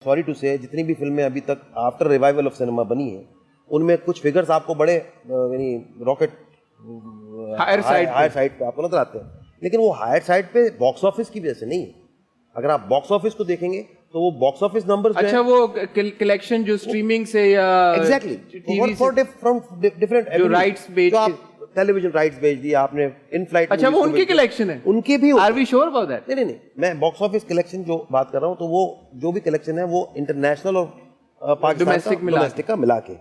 Sorry to से जितनी भी फिल्में अभी तक आफ्टर रिवाइवल ऑफ सिनेमा बनी है उनमें कुछ फिगर्स आपको बड़े यानी रॉकेट हायर साइड पे आपको नजर आते हैं, लेकिन वो हायर साइड पे बॉक्स ऑफिस की वजह से नहीं है। अगर आप बॉक्स ऑफिस को देखेंगे तो वो बॉक्स ऑफिस नंबर्स अच्छा वो कलेक्शन जो स्ट्रीमिंग से या एग्जैक्टली फ्रॉम डिफरेंट जो राइट्स बेच टेलीविजन राइट्स बेच दिया आपने, इन फ्लाइट। अच्छा वो उनकी कलेक्शन है, उनके भी। Are we sure about that? नहीं, मैं बॉक्स ऑफिस कलेक्शन जो बात कर रहा हूँ तो वो जो भी कलेक्शन है वो इंटरनेशनल और डोमेस्टिक का मिला के,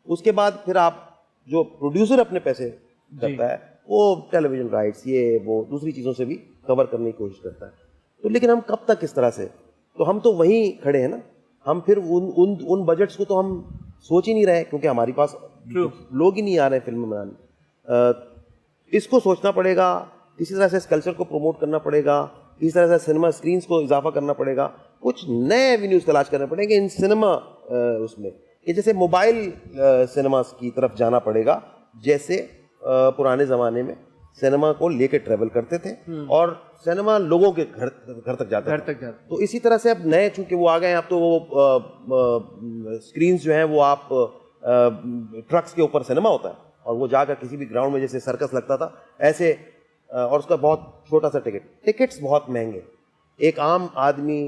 उसके बाद फिर आप जो प्रोड्यूसर अपने पैसे करता है वो टेलीविजन राइट्स ये वो दूसरी चीज़ों से भी कवर करने की कोशिश करता है। तो लेकिन हम कब तक इस तरह से, तो हम तो वहीं खड़े हैं ना, हम फिर उन बजट्स को तो हम सोच ही नहीं रहे क्योंकि हमारे पास लोग ही नहीं आ रहे फिल्म बनाने। इसको सोचना पड़ेगा, किसी तरह से इस कल्चर को प्रमोट करना पड़ेगा, किसी तरह से सिनेमा स्क्रीन्स को इजाफा करना पड़ेगा, कुछ नए एवेन्यूज तलाश करने पड़ेंगे इन सिनेमा उसमें, कि जैसे मोबाइल सिनेमास की तरफ जाना पड़ेगा, जैसे पुराने ज़माने में सिनेमा को लेके ट्रेवल करते थे और सिनेमा लोगों के घर तक जाता था। तो इसी तरह से अब नए चूंकि वो आ गए हैं, अब तो वो स्क्रीन्स जो हैं वो आप ट्रक्स के ऊपर सिनेमा होता है और वो जाकर किसी भी ग्राउंड में जैसे सर्कस लगता था ऐसे, और उसका बहुत छोटा सा टिकट्स बहुत महंगे। एक आम आदमी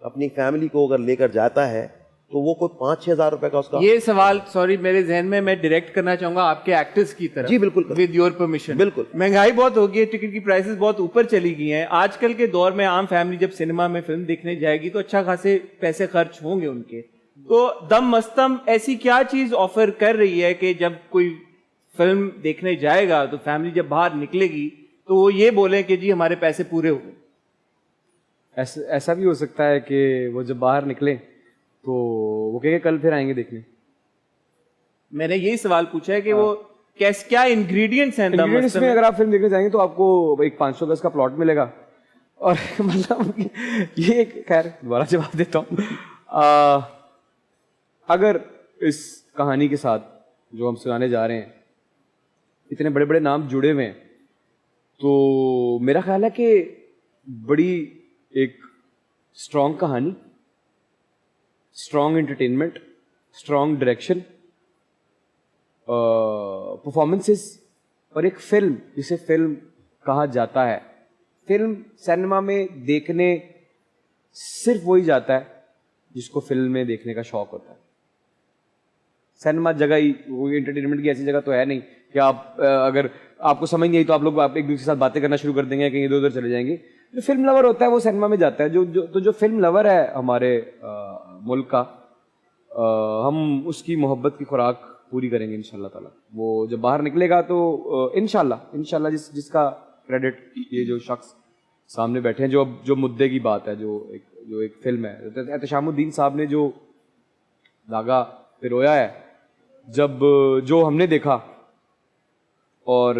अपनी फैमिली को अगर लेकर जाता है तो वो कोई 5-6 हज़ार रुपए का उसका। ये सवाल सॉरी मेरे जहन में मैं डायरेक्ट करना चाहूंगा आपके एक्टर्स की तरफ। जी बिल्कुल, विद योर परमिशन। बिल्कुल। महंगाई बहुत हो गई है, टिकट की प्राइसेस बहुत ऊपर चली गई हैं। आजकल के दौर में आम फैमिली जब सिनेमा में फिल्म देखने जाएगी तो अच्छा खासे पैसे खर्च होंगे उनके। तो दम मस्तम ऐसी क्या चीज ऑफर कर रही है कि जब कोई फिल्म देखने जाएगा तो फैमिली जब बाहर निकलेगी तो वो ये बोले कि जी हमारे पैसे पूरे हो गए? ऐसा भी हो सकता है कि वो जब बाहर निकले तो वो कहेंगे कल फिर आएंगे देखने। मैंने यही सवाल पूछा है कि वो क्या इंग्रेडिएंट्स हैं इंग्रेडिएंट्स में? अगर आप फिल्म देखने जाएंगे तो आपको एक 500 गज का प्लॉट मिलेगा और मतलब ये खैर दोबारा जवाब देता हूँ। अगर इस कहानी के साथ जो हम सुनाने जा रहे हैं इतने बड़े बड़े नाम जुड़े हुए हैं तो मेरा ख्याल है कि बड़ी एक स्ट्रॉन्ग कहानी, strong entertainment, strong direction, performances और एक फिल्म जिसे फिल्म कहा जाता है। फिल्म सिनेमा में देखने सिर्फ वही जाता है जिसको फिल्म में देखने का शौक होता है। सिनेमा जगह ही वो एंटरटेनमेंट की ऐसी जगह तो है नहीं कि आप अगर आपको समझ नहीं आई तो आप एक दूसरे के साथ बातें करना शुरू कर देंगे, कहीं इधर उधर चले जाएंगे। जो फिल्म लवर होता है वो सिनेमा में जाता है। जो फिल्म लवर है हमारे मुल्क का, हम उसकी मोहब्बत की खुराक पूरी करेंगे इंशाल्लाह ताला। वो जब बाहर निकलेगा तो इंशाल्लाह जिसका क्रेडिट ये जो शख्स सामने बैठे हैं, जो मुद्दे की बात है, जो एक फिल्म है, एहतशामुद्दीन साहब ने जो धागा पिरोया है, जब जो हमने देखा, और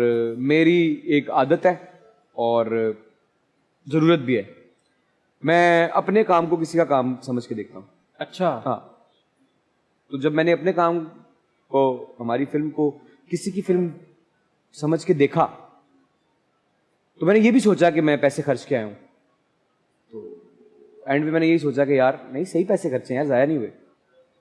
मेरी एक आदत है और ज़रूरत भी है, मैं अपने काम को किसी का काम समझ के देखता हूँ। अच्छा। हाँ, तो जब मैंने अपने काम को, हमारी फिल्म को किसी की फिल्म समझ के देखा तो मैंने ये भी सोचा कि मैं पैसे खर्च के आया हूँ। तो एंड में मैंने यही सोचा कि यार नहीं, सही पैसे खर्चे हैं यार, ज़ाया नहीं हुए।